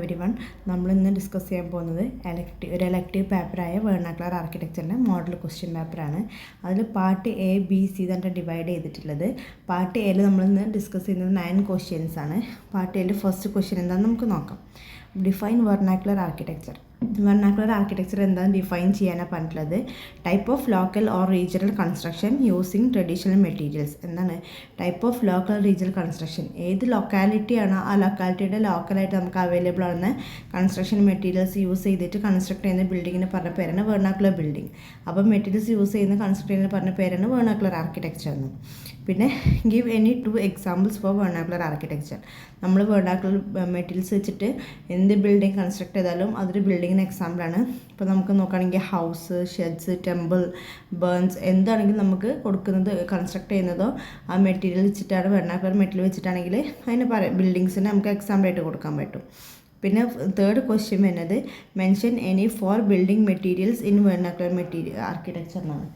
Everyone. നമ്മളിന്ന് discuss ചെയ്യാൻ പോകുന്നത് ഒരു എലക്റ്റീവ് പേപ്പറായ വെർണാക്കുലർ ആർക്കിടെക്ചറിൻ്റെ മോഡൽ ക്വസ്റ്റ്യൻ പേപ്പറാണ്. അതിൽ പാർട്ട് എ ബി സി തന്നെ ഡിവൈഡ് ചെയ്തിട്ടുള്ളത്. പാർട്ട് എയിൽ നമ്മളിന്ന് ഡിസ്കസ് ചെയ്യുന്നത് 9 ക്വസ്റ്റ്യൻസ് ആണ്. പാർട്ട് എയിൽ ഫസ്റ്റ് ക്വസ്റ്റ്യൻ എന്താണെന്ന് നമുക്ക് നോക്കാം. Define vernacular architecture. Vernacular architecture എന്താണ് ഡിഫൈൻ ചെയ്യാനാണ് പറഞ്ഞിട്ടുള്ളത്. Type of local or regional construction using traditional materials. എന്താണ് type of local regional construction? ഏത് ലൊക്കാലിറ്റിയാണോ ആ ലൊക്കാലിറ്റിയുടെ ലോക്കലായിട്ട് നമുക്ക് അവൈലബിൾ ആവുന്ന കൺസ്ട്രക്ഷൻ മെറ്റീരിയൽസ് യൂസ് ചെയ്തിട്ട് കൺസ്ട്രക്ട് ചെയ്യുന്ന ബിൽഡിങ്ങിന് പറഞ്ഞ പേരാണ് വെർണാക്കുലർ ബിൽഡിംഗ്. അപ്പം മെറ്റീരിയൽസ് യൂസ് ചെയ്യുന്ന കൺസ്ട്രക്ട് ചെയ്യുന്ന പറഞ്ഞ പേരാണ് വെർണാക്കുലർ ആർക്കിടെക്ചർ എന്ന്. പിന്നെ give any 2 examples for vernacular architecture. നമ്മൾ വെർണാക്കുലർ മെറ്റീരിയൽസ് വെച്ചിട്ട് എന്ത് ബിൽഡിംഗ് കൺസ്ട്രക്ട് ചെയ്താലും അതൊരു ബിൽഡിങ്ങിന് എക്സാമ്പിളാണ്. ഇപ്പോൾ നമുക്ക് നോക്കുകയാണെങ്കിൽ ഹൗസ്, ഷെഡ്സ്, ടെമ്പിൾ, ബേൺസ് എന്താണെങ്കിലും നമുക്ക് കൊടുക്കുന്നത് കൺസ്ട്രക്ട് ചെയ്യുന്നതോ ആ മെറ്റീരിയൽ വെച്ചിട്ടാണ്. വെർണാക്കുലർ മെറ്റീരിയൽ വെച്ചിട്ടാണെങ്കിൽ അതിന് ബിൽഡിങ്സിന് നമുക്ക് എക്സാമ്പിളായിട്ട് കൊടുക്കാൻ പറ്റും. പിന്നെ തേർഡ് ക്വസ്റ്റ്യൻ വരുന്നത് mention any 4 building materials in vernacular architecture എന്നാണ്.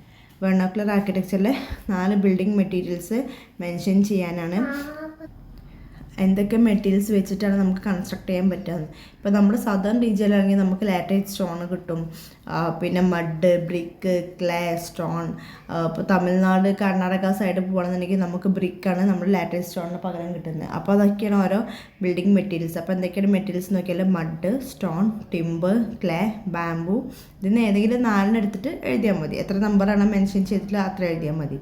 വെർണാക്കുലർ ആർക്കിടെക്ചറിലെ 4 ബിൽഡിംഗ് മെറ്റീരിയൽസ് മെൻഷൻ ചെയ്യാനാണ്. എന്തൊക്കെ മെറ്റീരിയൽസ് വെച്ചിട്ടാണ് നമുക്ക് കൺസ്ട്രക്ട് ചെയ്യാൻ പറ്റുന്നത്. ഇപ്പോൾ നമ്മുടെ സദേൺ റീജിയനിലാണെങ്കിൽ നമുക്ക് ലാറ്ററൈറ്റ് സ്റ്റോൺ കിട്ടും, പിന്നെ മഡ്, ബ്രിക്ക്, ക്ലേ, സ്റ്റോൺ. ഇപ്പോൾ തമിഴ്നാട്, കർണാടക സൈഡ് പോകുകയാണെന്നുണ്ടെങ്കിൽ നമുക്ക് ബ്രിക്കാണ് നമ്മുടെ ലാറ്ററൈറ്റ് സ്റ്റോണിന് പകരം കിട്ടുന്നത്. അപ്പോൾ അതൊക്കെയാണ് ഓരോ ബിൽഡിംഗ് മെറ്റീരിയൽസ്. അപ്പോൾ എന്തൊക്കെയാണ് മെറ്റീരിയൽസ് നോക്കിയാൽ mud, stone, timber, clay, bamboo. ഇതിന് ഏതെങ്കിലും 4 എടുത്തിട്ട് എഴുതിയാൽ മതി. എത്ര നമ്പറാണ് മെൻഷൻ ചെയ്തിട്ടില്ല അത്ര എഴുതിയാൽ മതി.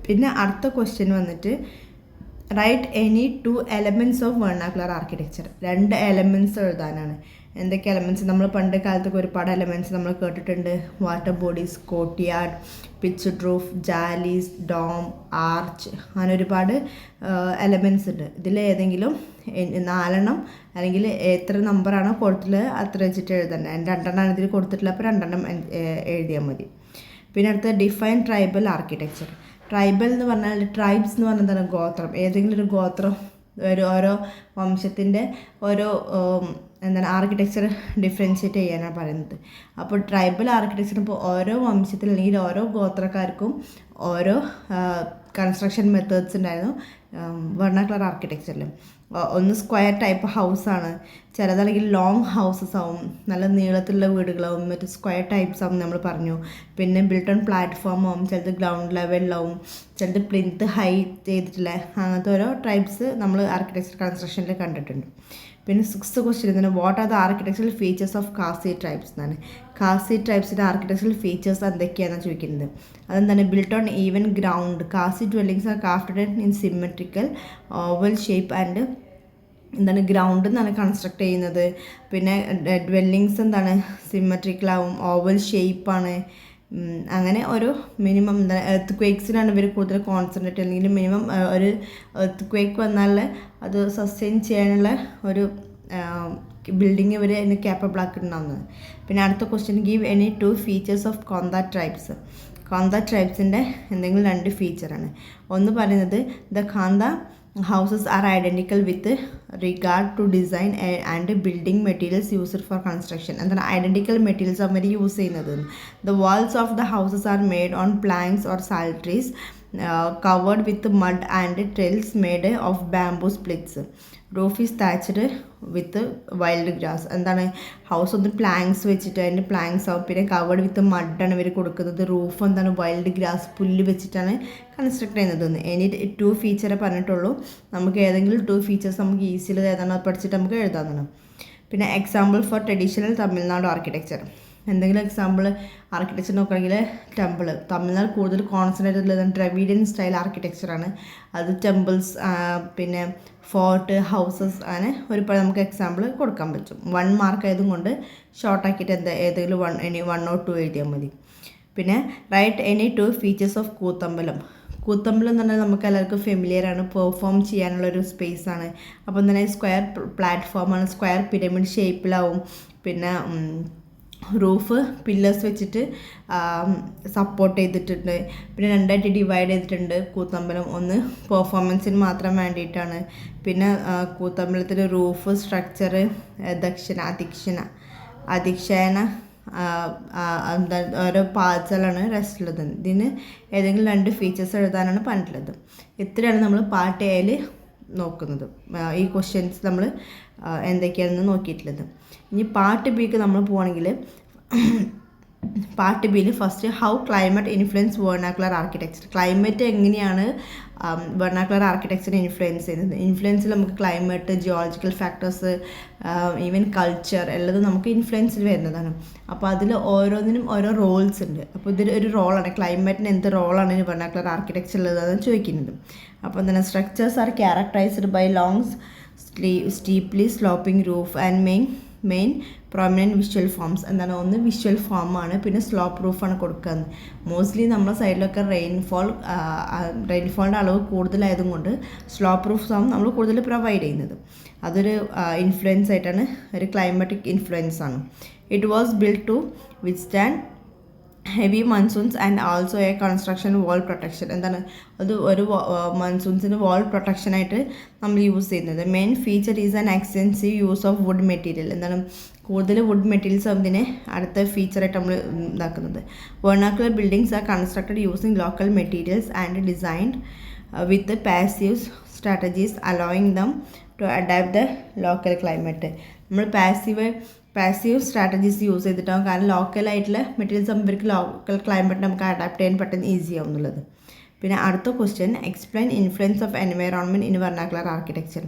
പിന്നെ അടുത്ത ക്വസ്റ്റ്യൻ വന്നിട്ട് write any 2 elements of vernacular architecture. 2 elements എഴുതാനാണ്. എന്തൊക്കെ എലമെൻറ്റ്സ്? നമ്മൾ പണ്ട് കാലത്തൊക്കെ ഒരുപാട് എലമെൻറ്റ്സ് നമ്മൾ കേട്ടിട്ടുണ്ട്. Water bodies, courtyard, pitched roof, jalis, dome, arch, അങ്ങനെ ഒരുപാട് എലമെൻറ്റ്സ് ഉണ്ട്. ഇതിൽ ഏതെങ്കിലും 4 അല്ലെങ്കിൽ എത്ര നമ്പറാണോ കൊടുത്തിട്ടുള്ളത് അത്ര വെച്ചിട്ട് എഴുതണ്ട. 2 ഇതിൽ കൊടുത്തിട്ടുള്ളത്, അപ്പോൾ 2 എഴുതിയാൽ മതി. പിന്നെ അടുത്ത ഡിഫൈൻ ട്രൈബൽ ആർക്കിടെക്ചർ. ട്രൈബൽ എന്ന് പറഞ്ഞാൽ ട്രൈബ്സ് എന്ന് പറഞ്ഞാൽ എന്താണ്? ഗോത്രം. ഏതെങ്കിലും ഒരു ഗോത്രം ഓരോ വംശത്തിൻ്റെ ഓരോ എന്താണ് ആർക്കിടെക്ചർ ഡിഫറൻഷ്യേറ്റ് ചെയ്യാനാണ് പറയുന്നത്. അപ്പോൾ ട്രൈബൽ ആർക്കിടെക്ചർ ഇപ്പോൾ ഓരോ വംശത്തിൽ അല്ലെങ്കിൽ ഓരോ ഗോത്രക്കാർക്കും ഓരോ കൺസ്ട്രക്ഷൻ മെത്തേഡ്സ് ഉണ്ടായിരുന്നു വെർണാക്കുലർ ആർക്കിടെക്ചറിൽ. ഒന്ന് സ്ക്വയർ ടൈപ്പ് ഹൗസാണ്, ചിലതാണെങ്കിൽ ലോങ് ഹൗസസ് ആവും, നല്ല നീളത്തിലുള്ള വീടുകളാവും, മറ്റു സ്ക്വയർ ടൈപ്സ് ആവും നമ്മൾ പറഞ്ഞു. പിന്നെ ബിൽട്ട് ഓൺ പ്ലാറ്റ്ഫോം ആവും, ചിലത് ഗ്രൗണ്ട് ലെവലിലാവും, ചിലത് പ്ലിന്ത് ഹൈറ്റ് ചെയ്തിട്ടുള്ള അങ്ങനത്തെ ഓരോ ടൈപ്സ് നമ്മൾ ആർക്കിടെക്ചർ കൺസ്ട്രക്ഷനിൽ കണ്ടിട്ടുണ്ട്. പിന്നെ 6th ക്വസ്റ്റ്യൻ എന്താണ്? What are the architectural features of Khasi tribes എന്നാണ്. കാസി ട്രൈബ്സിൻ്റെ ആർക്കിടെക്ചറൽ ഫീച്ചേഴ്സ് എന്തൊക്കെയാണെന്ന് ചോദിക്കുന്നത്. അതെന്താണ്? Built on even ground. Khasi dwellings are crafted in symmetrical oval shape and എന്താണ് ഗ്രൗണ്ട് എന്നാണ് കൺസ്ട്രക്ട് ചെയ്യുന്നത്. പിന്നെ ഡ്വെല്ലിങ്സ് എന്താണ്? സിമെട്രിക്കലാവും, ഓവൽ ഷേപ്പാണ്. അങ്ങനെ ഒരു മിനിമം എന്താണ് എർത്ത് ക്വേക്സിനാണ് ഇവർ കൂടുതൽ കോൺസെൻട്രേറ്റ്, അല്ലെങ്കിൽ മിനിമം ഒരു എർത്ത് ക്വേക്ക് വന്നാൽ അത് സസ്റ്റെയിൻ ചെയ്യാനുള്ള ഒരു ബിൽഡിങ് ഇവർ അതിന് ക്യാപ്പബിൾ ആക്കിയിട്ടുണ്ടാവുന്നത്. പിന്നെ അടുത്ത question give any 2 features of Kondh tribes. Kondh ട്രൈബ്സിൻ്റെ എന്തെങ്കിലും 2 ഫീച്ചറാണ്. ഒന്ന് പറയുന്നത് the kantha houses are identical with regard to design and building materials used for construction. എന്താണ് ഐഡൻറ്റിക്കൽ മെറ്റീരിയൽസ് അവർ യൂസ് ചെയ്യുന്നത്. The walls of the houses are made on planks or saltries covered with mud and tiles made of bamboo splits. Roof is thatched with wild grass. എന്താണ് house ഒന്ന് planks വെച്ചിട്ട് അതിൻ്റെ planks ആവും, പിന്നെ covered with മഡാണ് ഇവർ കൊടുക്കുന്നത്. Roof എന്താണ് wild grass, പുല്ല് വെച്ചിട്ടാണ് കൺസ്ട്രക്ട് ചെയ്യുന്നത്. എനി 2 ഫീച്ചറെ പറഞ്ഞിട്ടുള്ളൂ. നമുക്ക് ഏതെങ്കിലും 2 ഫീച്ചേഴ്സ് നമുക്ക് ഈസിയിൽ ഏതാണോ പഠിച്ചിട്ട് നമുക്ക് എഴുതാവുന്നതാണ്. പിന്നെ example for traditional Tamil Nadu architecture. എന്തെങ്കിലും എക്സാമ്പിൾ ആർക്കിടെക്ചർ നോക്കുകയാണെങ്കിൽ ടെമ്പിൾ. തമിഴ്നാട് കൂടുതൽ കോൺസെൻട്രേറ്റ് ചെയ്തിട്ടുള്ളത് ഡ്രവിഡിയൻ സ്റ്റൈൽ ആർക്കിടെക്ചറാണ്. അത് ടെമ്പിൾസ്, പിന്നെ ഫോർട്ട്, ഹൗസസ്, അങ്ങനെ ഒരുപാട് നമുക്ക് എക്സാമ്പിൾ കൊടുക്കാൻ പറ്റും. 1 മാർക്ക് ആയതുകൊണ്ട് ഷോർട്ടാക്കിയിട്ട് ഏതെങ്കിലും 1 or 2 എഴുതിയാൽ മതി. പിന്നെ right any 2 features of Koothambalam. Koothambalam എന്ന് പറഞ്ഞാൽ നമുക്ക് എല്ലാവർക്കും ഫെമിലിയറാണ്, പെർഫോം ചെയ്യാനുള്ളൊരു സ്പേസാണ്. അപ്പോൾ തന്നെ സ്ക്വയർ പ്ലാറ്റ്ഫോമാണ്, സ്ക്വയർ പിരമിഡ് ഷേപ്പിലാവും. പിന്നെ റൂഫ് പില്ലേഴ്സ് വെച്ചിട്ട് സപ്പോർട്ട് ചെയ്തിട്ടുണ്ട്. പിന്നെ 2ആയിട്ട് ഡിവൈഡ് ചെയ്തിട്ടുണ്ട് കൂത്തമ്പലം. ഒന്ന് പെർഫോമൻസിന് മാത്രം വേണ്ടിയിട്ടാണ്. പിന്നെ കൂത്തമ്പലത്തിൻ്റെ റൂഫ് സ്ട്രക്ചർ അധിക്ഷേന എന്താ ഓരോ പാർട്സുകളാണ് റെസ്റ്റുള്ളത്. ഇതിന് ഏതെങ്കിലും 2 ഫീച്ചേഴ്സ് എഴുതാനാണ് പറഞ്ഞിട്ടുള്ളത്. ഇത്രയാണ് നമ്മൾ പാർട്ട് എയിൽ നോക്കുന്നത്. ഈ ക്വസ്റ്റ്യൻസ് നമ്മൾ എന്തൊക്കെയാണെന്ന് നോക്കിയിട്ടുള്ളത്. ഇനി പാർട്ട് ബിക്ക് നമ്മൾ പോവുകയാണെങ്കിൽ പാർട്ട് ബിയിൽ first how climate influence vernacular architecture. Climate എങ്ങനെയാണ് വെർണാക്കുലർ ആർക്കിടെക്ചറിനെ ഇൻഫ്ലുവൻസ് ചെയ്യുന്നത്. ഇൻഫ്ലുവൻസിൽ നമുക്ക് climate, geological factors, even culture എല്ലാം നമുക്ക് ഇൻഫ്ലുവൻസിൽ വരുന്നതാണ്. അപ്പോൾ അതിൽ ഓരോന്നിനും ഓരോ റോൾസ് ഉണ്ട്. അപ്പോൾ ഇതിൽ ഒരു റോളാണ് ക്ലൈമറ്റിന് എന്ത് റോളാണ് വെർണാക്കുലർ ആർക്കിടെക്ചറിലുള്ളതെന്ന് ചോദിക്കുന്നത്. അപ്പോൾ എന്താണ് structures are characterized by long steeply sloping roof and main prominent visual forms. എന്താണ്, ഒന്ന് വിഷ്വൽ ഫോമാണ്, പിന്നെ സ്ലോപ്പ് റൂഫാണ് കൊടുക്കുന്നത്. മോസ്റ്റ്ലി നമ്മുടെ സൈഡിലൊക്കെ റെയിൻഫോളിൻ്റെ അളവ് കൂടുതലായതുകൊണ്ട് സ്ലോപ്പ് റൂഫ്സ് ആവും നമ്മൾ കൂടുതൽ പ്രൊവൈഡ് ചെയ്യുന്നത്. അതൊരു ഇൻഫ്ലുവൻസ് ആയിട്ടാണ്, ഒരു ക്ലൈമാറ്റിക് ഇൻഫ്ലുവൻസ് ആണ്. It was build to withstand heavy monsoons and also a construction wall protection. എന്താണ്, അത് ഒരു മൺസൂൺസിന് വാൾ പ്രൊട്ടക്ഷനായിട്ട് നമ്മൾ യൂസ് ചെയ്യുന്നത്. Main feature is an extensive use of wood material. എന്താണ്, കൂടുതൽ വുഡ് മെറ്റീരിയൽസ് അതിനെ അടുത്ത ഫീച്ചറായിട്ട് നമ്മൾ ഇതാക്കുന്നത്. Vernacular buildings are constructed using local materials and designed with passive strategies allowing them to adapt the local climate. നമ്മൾ passive strategies use ചെയ്തിട്ടാവും, കാരണം ലോക്കലായിട്ടുള്ള materials ആകുമ്പോൾ ഇവർക്ക് ലോക്കൽ ക്ലൈമറ്റ് നമുക്ക് അഡാപ്റ്റ് ചെയ്യാൻ പെട്ടെന്ന് ഈസി ആവും എന്നുള്ളത്. പിന്നെ അടുത്ത question, explain influence of environment in vernacular architecture.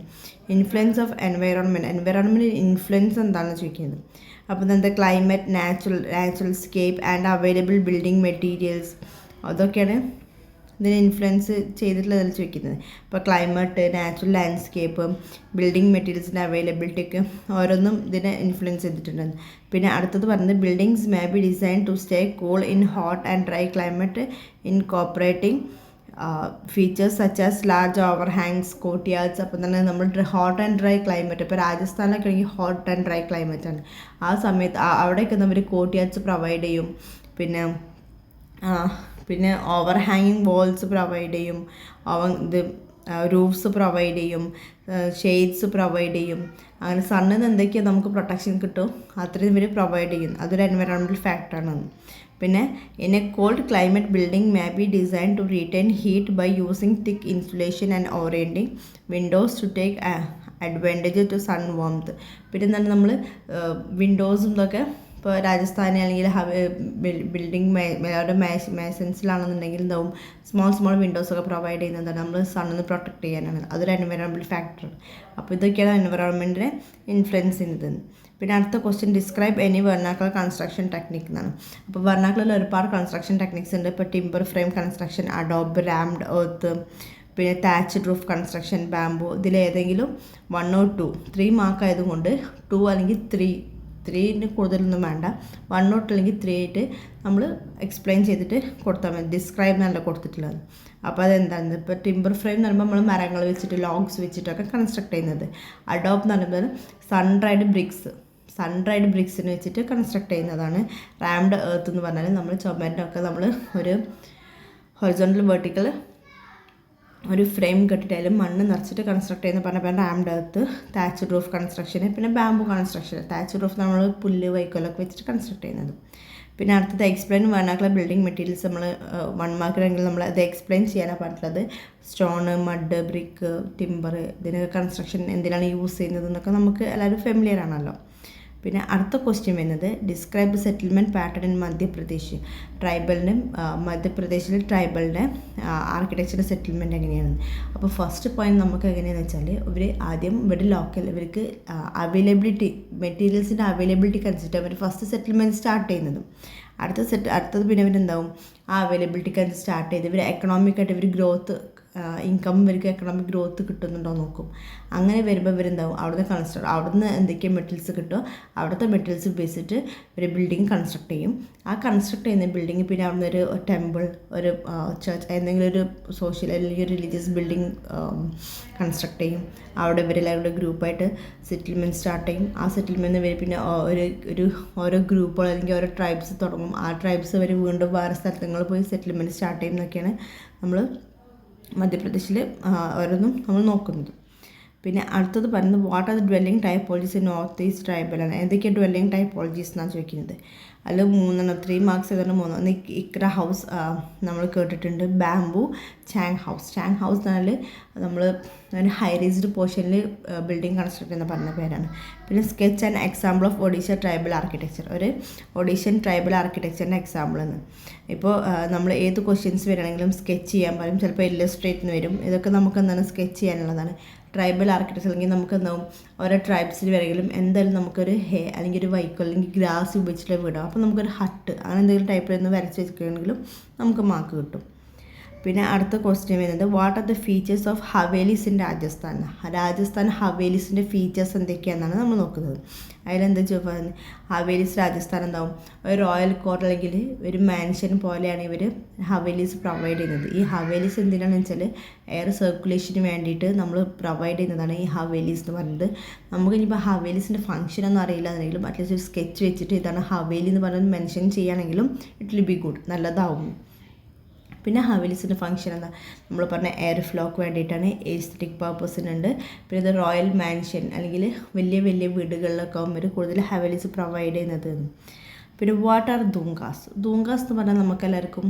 Influence of environment influence എന്താണെന്ന് ചോദിക്കുന്നത്. അപ്പോൾ എന്താ, climate, natural scape and available building materials, അതൊക്കെയാണ് ഇതിനെ ഇൻഫ്ലുവൻസ് ചെയ്തിട്ടുള്ളതിൽ ചോദിക്കുന്നത്. ഇപ്പോൾ ക്ലൈമറ്റ്, നാച്ചുറൽ ലാൻഡ്സ്കേപ്പ്, ബിൽഡിംഗ് മെറ്റീരിയൽസിൻ്റെ അവൈലബിലിറ്റി ഒക്കെ ഓരോന്നും ഇതിനെ ഇൻഫ്ലുവൻസ് ചെയ്തിട്ടുണ്ട്. പിന്നെ അടുത്തത് പറയുന്നത്, buildings may be design to stay cool in hot and dry climate incorporating features such as large overhangs, courtyards. അപ്പോൾ തന്നെ നമ്മൾ ഹോട്ട് ആൻഡ് ഡ്രൈ ക്ലൈമറ്റ്, ഇപ്പോൾ രാജസ്ഥാനിലൊക്കെ ആണെങ്കിൽ ഹോട്ട് ആൻഡ് ഡ്രൈ ക്ലൈമറ്റാണ്. ആ സമയത്ത് അവിടെയൊക്കെ നമ്മൾ കോർട്ട്യാർഡ്സ് പ്രൊവൈഡ് ചെയ്യും. പിന്നെ ഓവർ ഹാങ്ങിങ് വാൾസ് പ്രൊവൈഡ് ചെയ്യും, റൂഫ്സ് പ്രൊവൈഡ് ചെയ്യും, ഷെയ്ഡ്സ് പ്രൊവൈഡ് ചെയ്യും. അങ്ങനെ സണ്ണിൽ നിന്ന് എന്തൊക്കെയാണ് നമുക്ക് പ്രൊട്ടക്ഷൻ കിട്ടും അത്രയും ഇവർ പ്രൊവൈഡ് ചെയ്യും. അതൊരു എൻവയറോൺമെൻറ്റൽ ഫാക്ടറാണ്. പിന്നെ in a cold climate building may be design to retain heat by using thick insulation and orienting windows to take advantage to sun warmth. പിന്നെ എന്താണ്, നമ്മൾ വിൻഡോസും ഇതൊക്കെ ഇപ്പോൾ രാജസ്ഥാനി അല്ലെങ്കിൽ ബിൽഡിംഗ് മേസൻസിലാണെന്നുണ്ടെങ്കിൽ എന്താവും, സ്മോൾ വിൻഡോസൊക്കെ പ്രൊവൈഡ് ചെയ്യുന്നതാണ് നമ്മൾ സണ്ണിൽ നിന്ന് പ്രൊട്ടക്ട് ചെയ്യാനാണ്. അതൊരു എൻവയറോൺമെൻറ്റൽ ഫാക്ടർ. അപ്പോൾ ഇതൊക്കെയാണ് എൻവയറോൺമെൻറ്റിനെ ഇൻഫ്ലുവൻസ് ചെയ്യുന്നത്. പിന്നെ അടുത്ത question, describe any vernacular construction technique എന്നാണ്. അപ്പോൾ വെർണാക്കുലറിൽ ഒരുപാട് കൺസ്ട്രക്ഷൻ ടെക്നിക്സ് ഉണ്ട്. ഇപ്പോൾ timber frame construction, adobe, rammed earth, പിന്നെ താച്ച്ഡ് റൂഫ് കൺസ്ട്രക്ഷൻ, ബാംബു. ഇതിലേതെങ്കിലും 1 or 2, 3 മാർക്ക് ആയതുകൊണ്ട് 2 അല്ലെങ്കിൽ 3ന് കൂടുതലൊന്നും വേണ്ട, 1 or 2 അല്ലെങ്കിൽ 3 ആയിട്ട് നമ്മൾ എക്സ്പ്ലെയിൻ ചെയ്തിട്ട് കൊടുത്താൽ മതി. ഡിസ്ക്രൈബ് എന്നല്ല കൊടുത്തിട്ടുള്ളത്. അപ്പോൾ അതെന്താണ്, ഇപ്പോൾ ടിമ്പർ ഫ്രെയിം എന്ന് പറയുമ്പോൾ നമ്മൾ മരങ്ങൾ വെച്ചിട്ട് ലോഗ്സ് വെച്ചിട്ടൊക്കെ കൺസ്ട്രക്ട് ചെയ്യുന്നത്. അഡോബ് എന്ന് പറയുമ്പോൾ സൺഡ്രൈഡ് ബ്രിക്സിന് വെച്ചിട്ട് കൺസ്ട്രക്ട് ചെയ്യുന്നതാണ്. റാംഡ് എർത്ത് എന്ന് പറഞ്ഞാൽ നമ്മൾ ചുമരിനൊക്കെ നമ്മൾ ഒരു ഹൊറിസോണ്ടൽ വെർട്ടിക്കൽ ഒരു ഫ്രെയിം കെട്ടിട്ട് അതിൽ മണ്ണ് നിറച്ചിട്ട് കൺസ്ട്രക്ട് ചെയ്യുന്ന പറഞ്ഞപ്പോൾ റാംഡ് എർത്ത്. താച്ച്ഡ് റൂഫ് കൺസ്ട്രക്ഷന്, പിന്നെ ബാംബു കൺസ്ട്രക്ഷൻ. താച്ച്ഡ് റൂഫ് നമ്മൾ പുല്ല് വൈക്കോലൊക്കെ വെച്ചിട്ട് കൺസ്ട്രക്ട് ചെയ്യുന്നത്. പിന്നെ അടുത്തത് എക്സ്പ്ലെയിൻ വെർണാക്കുലർ ബിൽഡിംഗ് മെറ്റീരിയൽസ്. നമ്മൾ 1 മാർക്കിനെങ്കിൽ നമ്മൾ അത് എക്സ്പ്ലെയിൻ ചെയ്യാനാണ് പറഞ്ഞിട്ടുള്ളത്. സ്റ്റോണ്, മഡ്, ബ്രിക്ക്, ടിമ്പർ, ഇതിനൊക്കെ കൺസ്ട്രക്ഷൻ എന്തിനാണ് യൂസ് ചെയ്യുന്നത് എന്നൊക്കെ നമുക്ക് എല്ലാവരും ഫെമിലിയർ ആണല്ലോ. പിന്നെ അടുത്ത ക്വസ്റ്റ്യൻ വരുന്നത്, describe settlement pattern in Madhya Pradesh. മധ്യപ്രദേശിലെ ട്രൈബലിൻ്റെ ആർക്കിടെക്ചർ സെറ്റിൽമെൻറ്റ് എങ്ങനെയാണ്. അപ്പോൾ ഫസ്റ്റ് പോയിന്റ് നമുക്ക് എങ്ങനെയാണെന്ന് വെച്ചാൽ, ഇവർ ആദ്യം ഇവിടെ ഇവർക്ക് മെറ്റീരിയൽസിൻ്റെ അവൈലബിലിറ്റി അനുസരിച്ച് അവർ ഫസ്റ്റ് സെറ്റിൽമെൻറ്റ് സ്റ്റാർട്ട് ചെയ്യുന്നത്. അടുത്തത് പിന്നെ ഇവരെന്താവും, ആ അവൈലബിലിറ്റിക്ക് അനുസരിച്ച് സ്റ്റാർട്ട് ചെയ്ത് ഇവർ എക്കണോമിക്കായിട്ട് ഇവർ ഗ്രോത്ത്, ഇൻകം ഇവർക്ക് എക്കണോമിക് ഗ്രോത്ത് കിട്ടുന്നുണ്ടോ നോക്കും. അങ്ങനെ വരുമ്പോൾ ഇവരെന്താവും, അവിടുന്ന് എന്തൊക്കെ മെറ്റീരിയൽസ് കിട്ടുമോ അവിടുത്തെ മെറ്റീരിയൽസ് ഉപയോഗിച്ചിട്ട് ഒരു ബിൽഡിംഗ് കൺസ്ട്രക്ട് ചെയ്യും. ആ കൺസ്ട്രക്ട് ചെയ്യുന്ന ബിൽഡിംഗ് പിന്നെ അവിടുന്ന് ഒരു ടെമ്പിൾ, ഒരു ചർച്ച്, എന്തെങ്കിലും ഒരു സോഷ്യൽ അല്ലെങ്കിൽ ഒരു റിലീജിയസ് ബിൽഡിംഗ് കൺസ്ട്രക്ട് ചെയ്യും. അവിടെ ഇവരെല്ലാവരുടെ ഗ്രൂപ്പായിട്ട് സെറ്റിൽമെൻറ്റ് സ്റ്റാർട്ട് ചെയ്യും. ആ സെറ്റിൽമെൻറ്റ് വരെ പിന്നെ ഓരോ ഗ്രൂപ്പുകൾ അല്ലെങ്കിൽ ഓരോ ട്രൈബ്സ് തുടങ്ങും. ആ ട്രൈബ്സ് വരെ വീണ്ടും വേറെ സ്ഥലങ്ങൾ പോയി സെറ്റിൽമെൻറ്റ് സ്റ്റാർട്ട് ചെയ്യുന്നതൊക്കെയാണ് നമ്മൾ മധ്യപ്രദേശിൽ ഓരോന്നും നമ്മൾ നോക്കുന്നത്. പിന്നെ അടുത്തത് പറയുന്നത് what are the dwelling typologies in north east ട്രൈബലാണ്. എന്തൊക്കെയാണ് ഡ്വെല്ലിംഗ് ടൈപ്പോളജീസ് എന്നാണ് ചോദിക്കുന്നത്. അതിൽ 3 മാർക്സ് ഏതാണ് 3. ഒന്ന് ഇക്ര ഹൗസ് നമ്മൾ കേട്ടിട്ടുണ്ട്. Bamboo, Chang house. Chang house എന്ന് പറഞ്ഞാൽ നമ്മൾ ഹൈ റേസ്ഡ് പോർഷനിൽ ബിൽഡിംഗ് കൺസ്ട്രക്ട് ചെയ്യുന്ന പറഞ്ഞ പേരാണ്. പിന്നെ sketch and example of Odisha tribal architecture, ഒരു ഒഡീഷ്യൻ ട്രൈബൽ ആർക്കിടെക്ചറിൻ്റെ എക്സാമ്പിൾ എന്ന്. ഇപ്പോൾ നമ്മൾ ഏത് ക്വസ്റ്റ്യൻസ് വരികയാണെങ്കിലും സ്കെച്ച് ചെയ്യാൻ പറയും, ചിലപ്പോൾ ഇല്ലസ്ട്രേറ്റിന് വരും. ഇതൊക്കെ നമുക്ക് എന്താണ് സ്കെച്ച് ചെയ്യാനുള്ളതാണ്. ട്രൈബൽ ആർക്കിടെക്ചർ അല്ലെങ്കിൽ നമുക്ക് എന്താവും ഓരോ ട്രൈബ്സിൽ വരെങ്കിലും എന്തായാലും നമുക്കൊരു അല്ലെങ്കിൽ ഒരു വൈക്കോ അല്ലെങ്കിൽ ഗ്രാസ് ഉപയോഗിച്ചിട്ട് വിടാം. അപ്പോൾ നമുക്കൊരു ഹട്ട് അങ്ങനെ എന്തെങ്കിലും ടൈപ്പിലൊന്ന് വരച്ച് വെക്കുകയാണെങ്കിലും നമുക്ക് മാർക്ക് കിട്ടും. പിന്നെ അടുത്ത ക്വസ്റ്റ്യൻ വരുന്നത് what are the features of havelis in Rajasthan. Rajasthan ഹവേലീസിൻ്റെ ഫീച്ചേഴ്സ് എന്തൊക്കെയാണെന്നാണ് നമ്മൾ നോക്കുന്നത്. അതിലെന്താ ചോദിക്കുന്നത്, ഹവേലീസ് രാജസ്ഥാൻ എന്താവും ഒരു റോയൽ കോർട്ട് അല്ലെങ്കിൽ ഒരു മാൻഷൻ പോലെയാണ് ഇവർ ഹവേലീസ് പ്രൊവൈഡ് ചെയ്യുന്നത്. ഈ ഹവേലീസ് എന്തിനാണെന്ന് വെച്ചാൽ എയർ സർക്കുലേഷന് വേണ്ടിയിട്ട് നമ്മൾ പ്രൊവൈഡ് ചെയ്യുന്നതാണ് ഈ ഹവേലീസ് എന്ന് പറയുന്നത്. നമുക്ക് ഇനിയിപ്പോൾ ഹവേലീസിൻ്റെ ഫംഗ്ഷൻ ഒന്നും അറിയില്ല എന്നെങ്കിലും അറ്റ്ലീസ്റ്റ് ഒരു സ്കെച്ച് വെച്ചിട്ട് ഇതാണ് ഹവേലി എന്ന് പറയുന്നത് മെൻഷൻ ചെയ്യുകയാണെങ്കിലും ഇറ്റ് വിൽ ബി ഗുഡ്, നല്ലതാവും. പിന്നെ ഹവേലീസിൻ്റെ ഫംഗ്ഷൻ എന്താ നമ്മൾ പറഞ്ഞ എയർ ഫ്ലോക്ക് വേണ്ടിയിട്ടാണ്, എസ്തെറ്റിക് പർപ്പസിനുണ്ട്. പിന്നെ ഇത് റോയൽ മാൻഷൻ അല്ലെങ്കിൽ വലിയ വലിയ വീടുകളിലൊക്കെ ആകുമ്പോൾ കൂടുതൽ ഹവേലീസ് പ്രൊവൈഡ് ചെയ്യുന്നത്. പിന്നെ വാട്ട് ആർ ദൂങ്കാസ്. ദൂങ്കാസ് എന്ന് പറഞ്ഞാൽ നമുക്കെല്ലാവർക്കും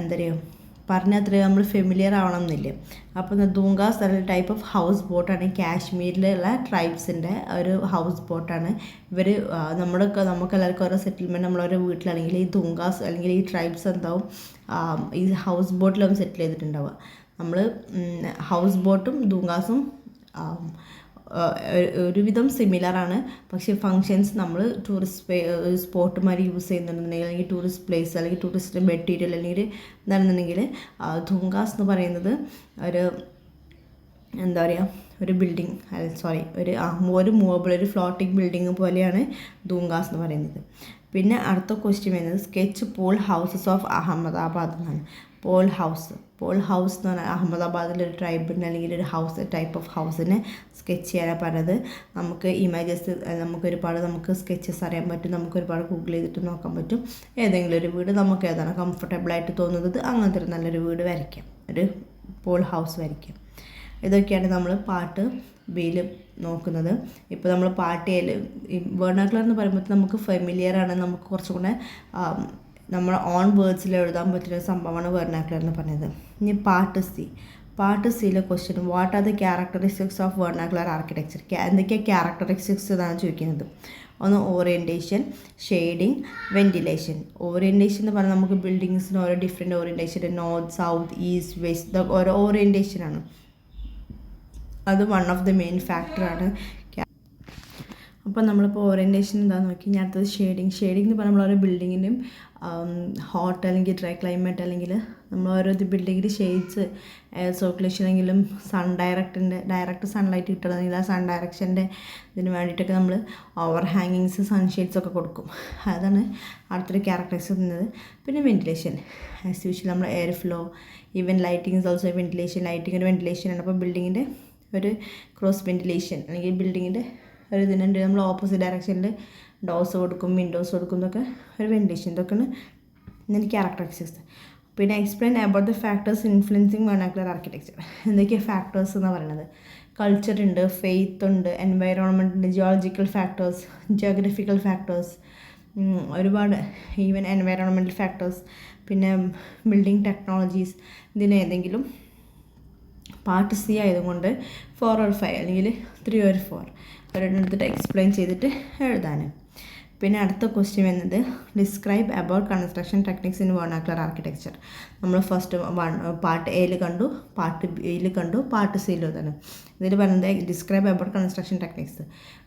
എന്താ പറയുക പറഞ്ഞാൽ അത്ര നമ്മൾ ഫെമിലിയർ ആവണം എന്നില്ല. അപ്പോൾ ദൂങ്കാസ് എന്ന ടൈപ്പ് ഓഫ് ഹൗസ് ബോട്ടാണ്. കാശ്മീരിലുള്ള ട്രൈബ്സിൻ്റെ ഒരു ഹൗസ് ബോട്ടാണ്. ഇവർ നമുക്കെല്ലാവർക്കും ഓരോ സെറ്റിൽമെൻറ്റ് നമ്മളോരോ വീട്ടിലാണെങ്കിൽ ഈ ദൂങ്കാസ് അല്ലെങ്കിൽ ഈ ട്രൈബ്സ് എന്താവും ഈ ഹൗസ് ബോട്ടിലാവും സെറ്റിൽ ചെയ്തിട്ടുണ്ടാവുക. നമ്മൾ ഹൗസ് ബോട്ടും ദൂങ്കാസും ഒരുവിധം സിമിലറാണ്. പക്ഷേ ഫങ്ഷൻസ് നമ്മൾ ടൂറിസ്റ്റ് സ്പോട്ടുമാതിരി യൂസ് ചെയ്യുന്നുണ്ടെന്നുണ്ടെങ്കിൽ അല്ലെങ്കിൽ ടൂറിസ്റ്റ് പ്ലേസ് അല്ലെങ്കിൽ ടൂറിസ്റ്റ് മെറ്റീരിയൽ അല്ലെങ്കിൽ എന്താണെന്നുണ്ടെങ്കിൽ ദൂങ്കാസ് എന്ന് പറയുന്നത് ഒരു എന്താ പറയുക ഒരു ബിൽഡിങ് ഒരു മൂവബിൾ ഒരു ഫ്ലോട്ടിംഗ് ബിൽഡിങ് പോലെയാണ് ദൂങ്കാസ് എന്ന് പറയുന്നത്. പിന്നെ അടുത്ത ക്വസ്റ്റ്യൻ വരുന്നത് sketch pol houses of Ahmedabad എന്നാണ്. പോൾ ഹൗസ് എന്ന് പറഞ്ഞാൽ അഹമ്മദാബാദിലൊരു ട്രൈബിന് അല്ലെങ്കിൽ ഒരു ഹൗസ് ടൈപ്പ് ഓഫ് ഹൗസിനെ സ്കെച്ച് ചെയ്യാനാണ് പറഞ്ഞത്. നമുക്ക് ഇമേജസ് നമുക്ക് സ്കെച്ചസ് അറിയാൻ പറ്റും. നമുക്ക് ഒരുപാട് ഗൂഗിൾ ചെയ്തിട്ട് നോക്കാൻ പറ്റും. ഏതെങ്കിലും ഒരു വീട് നമുക്ക് ഏതാണ് കംഫർട്ടബിളായിട്ട് തോന്നുന്നത് അങ്ങനത്തെ ഒരു നല്ലൊരു വീട് വരയ്ക്കാം, ഒരു പോൾ ഹൗസ് വരയ്ക്കാം. ഇതൊക്കെയാണ് നമ്മൾ പാർട്ട് ബിയിൽ നോക്കുന്നത്. ഇപ്പോൾ നമ്മൾ പാർട്ട് എയിൽ വെർണാക്കുലർ എന്ന് പറയുമ്പോൾ നമുക്ക് ഫെമിലിയറാണ്, നമുക്ക് കുറച്ചും കൂടെ നമ്മുടെ ഓൺ വേർഡ്സിൽ എഴുതാൻ പറ്റുന്ന സംഭവമാണ് വെർണാക്കുലർ എന്ന് പറഞ്ഞത്. ഇനി പാർട്ട് സിയിലെ question what are the characteristics of vernacular architecture. എന്തൊക്കെയാണ് ക്യാരക്ടറിസ്റ്റിക്സ് എന്നാണ് ചോദിക്കുന്നത്. ഒന്ന് ഓറിയൻറ്റേഷൻ, ഷെയ്ഡിങ്, വെൻറ്റിലേഷൻ. ഓറിയൻറ്റേഷൻ എന്ന് പറഞ്ഞാൽ നമുക്ക് ബിൽഡിങ്സിന് ഓരോ different orientation, north, south, east, west, ഇതൊക്കെ ഓരോ ഓറിയൻറ്റേഷനാണ്. അത് വൺ ഓഫ് ദ മെയിൻ ഫാക്ടറാണ്. അപ്പോൾ നമ്മളിപ്പോൾ ഓറിയൻറ്റേഷൻ എന്താണെന്ന് നോക്കി. ഞാൻ അടുത്തത് ഷെയ്ഡിങ് എന്ന് പറഞ്ഞാൽ നമ്മളോരോ ബിൽഡിങ്ങിനും ഹോട്ട് അല്ലെങ്കിൽ ഡ്രൈ ക്ലൈമറ്റ് അല്ലെങ്കിൽ നമ്മൾ ഓരോ ബിൽഡിങ്ങിൻ്റെ ഷെയ്ഡ്സ് എയർ സർക്കുലേഷൻ ആണെങ്കിലും ഡയറക്റ്റ് സൺലൈറ്റ് കിട്ടണമെങ്കിൽ ആ സൺ ഡയറക്ഷൻ്റെ ഇതിന് വേണ്ടിയിട്ടൊക്കെ നമ്മൾ ഓവർ ഹാങ്ങിങ്സ് സൺഷെയ്ഡ്സ് ഒക്കെ കൊടുക്കും. അതാണ് അടുത്തൊരു ക്യാരക്ടറിസ്റ്റിക്സ് ചെയ്യുന്നത്. പിന്നെ വെൻറ്റിലേഷൻ ആസ് യൂഷ്വൽ നമ്മൾ air flow, even lighting is also ventilation. Lighting ഒരു വെൻറ്റിലേഷനാണ്. അപ്പോൾ ബിൽഡിങ്ങിൻ്റെ ഒരു ക്രോസ് വെൻറ്റിലേഷൻ അല്ലെങ്കിൽ ബിൽഡിങ്ങിൻ്റെ ഒരു ഇതിനുണ്ട്. നമ്മൾ ഓപ്പോസിറ്റ് ഡയറക്ഷനിൽ ഡോർസ് കൊടുക്കും, വിൻഡോസ് കൊടുക്കും, ഇതൊക്കെ ഒരു വെൻറ്റിലേഷൻ. ഇതൊക്കെയാണ് ഇതിൻ്റെ ക്യാരക്ടറിസ്റ്റിക്സ്. പിന്നെ explain about the factors influencing vernacular architecture. എന്തൊക്കെയാണ് ഫാക്ടേഴ്സ് എന്ന് പറയുന്നത്? കൾച്ചർ ഉണ്ട്, ഫെയ്ത്ത് ഉണ്ട്, എൻവയറോൺമെൻറ്റ് ഉണ്ട്, ജിയോളജിക്കൽ ഫാക്ടേഴ്സ്, ജിയോഗ്രഫിക്കൽ ഫാക്ടേഴ്സ്, ഒരുപാട് ഈവൻ എൻവയറോൺമെൻറ്റൽ ഫാക്ടേഴ്സ്, പിന്നെ ബിൽഡിംഗ് ടെക്നോളജീസ്. ഇതിനേതെങ്കിലും പാർട്ട് സി ആയതുകൊണ്ട് 4 or 5 അല്ലെങ്കിൽ 3 or 4 ഒരെണ്ണം എടുത്തിട്ട് എക്സ്പ്ലെയിൻ ചെയ്തിട്ട് എഴുതാനും. പിന്നെ അടുത്ത ക്വസ്റ്റ്യൻ വരുന്നത് describe about construction techniques in vernacular architecture. നമ്മൾ ഫസ്റ്റ് പാർട്ട് എയിൽ കണ്ടു, പാർട്ട് ബിയിൽ കണ്ടു, പാർട്ട് സിയിൽ തന്നെ. ഇതിൽ പറയുന്നത് describe about construction techniques.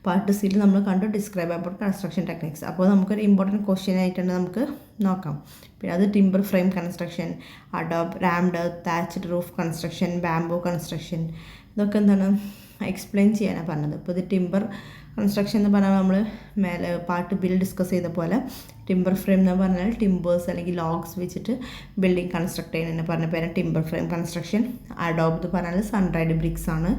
Part സിയിൽ നമ്മൾ കണ്ടു ഡിസ്ക്രൈബ് അബൌട്ട് കൺസ്ട്രക്ഷൻ ടെക്നിക്സ്. അപ്പോൾ നമുക്കൊരു ഇമ്പോർട്ടൻറ്റ് ക്വസ്റ്റ്യൻ ആയിട്ടാണ് നമുക്ക് നോക്കാം. പിന്നെ അത് timber frame construction, adobe, rammed, thatched roof construction, bamboo construction, ഇതൊക്കെ എന്താണ് എക്സ്പ്ലെയിൻ ചെയ്യാനാണ് പറഞ്ഞത്. ഇപ്പോൾ ഇത് ടിമ്പർ കൺസ്ട്രക്ഷൻ എന്ന് പറഞ്ഞാൽ നമ്മൾ മേലെ പാർട്ട് ബിൽ ഡിസ്കസ് ചെയ്ത പോലെ ടിമ്പർ ഫ്രെയിം എന്ന് പറഞ്ഞാൽ ടിമ്പേഴ്സ് അല്ലെങ്കിൽ ലോഗ്സ് വെച്ചിട്ട് ബിൽഡിംഗ് കൺസ്ട്രക്ട് ചെയ്യുന്നതിന് പറഞ്ഞ പേരാണ് ടിമ്പർ ഫ്രെയിം കൺസ്ട്രക്ഷൻ. അഡോബ് എന്ന് പറഞ്ഞാൽ സൺഡ്രൈഡ് ബ്രിക്സ് ആണ്,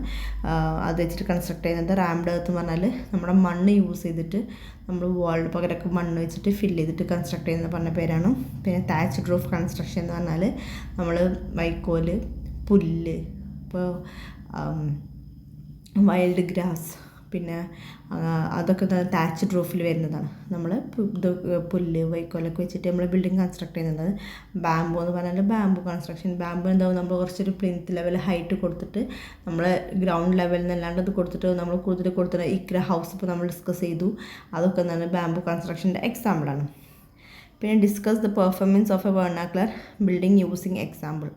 അത് വെച്ചിട്ട് കൺസ്ട്രക്ട് ചെയ്യുന്നത്. റാംഡ് എന്ന് പറഞ്ഞാൽ നമ്മുടെ മണ്ണ് യൂസ് ചെയ്തിട്ട് നമ്മൾ വാളിന് പകരമൊക്കെ മണ്ണ് വെച്ചിട്ട് ഫില്ല് ചെയ്തിട്ട് കൺസ്ട്രക്ട് ചെയ്യുന്ന പറഞ്ഞ പേരാണ്. പിന്നെ താച്ച്ഡ് റൂഫ് കൺസ്ട്രക്ഷൻ എന്ന് പറഞ്ഞാൽ നമ്മൾ വൈക്കോല്, പുല്ല്, ഇപ്പോൾ വൈൽഡ് ഗ്രാസ്, പിന്നെ അതൊക്കെ താച്ച്ഡ് റൂഫിൽ വരുന്നതാണ്. നമ്മൾ ഇത് പുല്ല് വൈക്കോലൊക്കെ വെച്ചിട്ട് നമ്മൾ ബിൽഡിംഗ് കൺസ്ട്രക്ട് ചെയ്യുന്നത്. ബാമ്പു എന്ന് പറഞ്ഞാൽ ബാമ്പു കൺസ്ട്രക്ഷൻ. ബാമ്പു എന്താവും, നമ്മൾ കുറച്ചൊരു പ്ലിന്ത് ലെവൽ ഹൈറ്റ് കൊടുത്തിട്ട് നമ്മൾ ഗ്രൗണ്ട് ലെവലിൽ നിന്നല്ലാണ്ട് ഇത് കൊടുത്തിട്ട് നമ്മൾ കൂടുതൽ കൊടുത്തിട്ട് ഇക്ര ഹൗസ് ഇപ്പോൾ നമ്മൾ ഡിസ്കസ് ചെയ്തു. അതൊക്കെ എന്താണ് ബാമ്പു കൺസ്ട്രക്ഷൻ്റെ എക്സാമ്പിളാണ്. പിന്നെ discuss the performance of A vernacular building using example.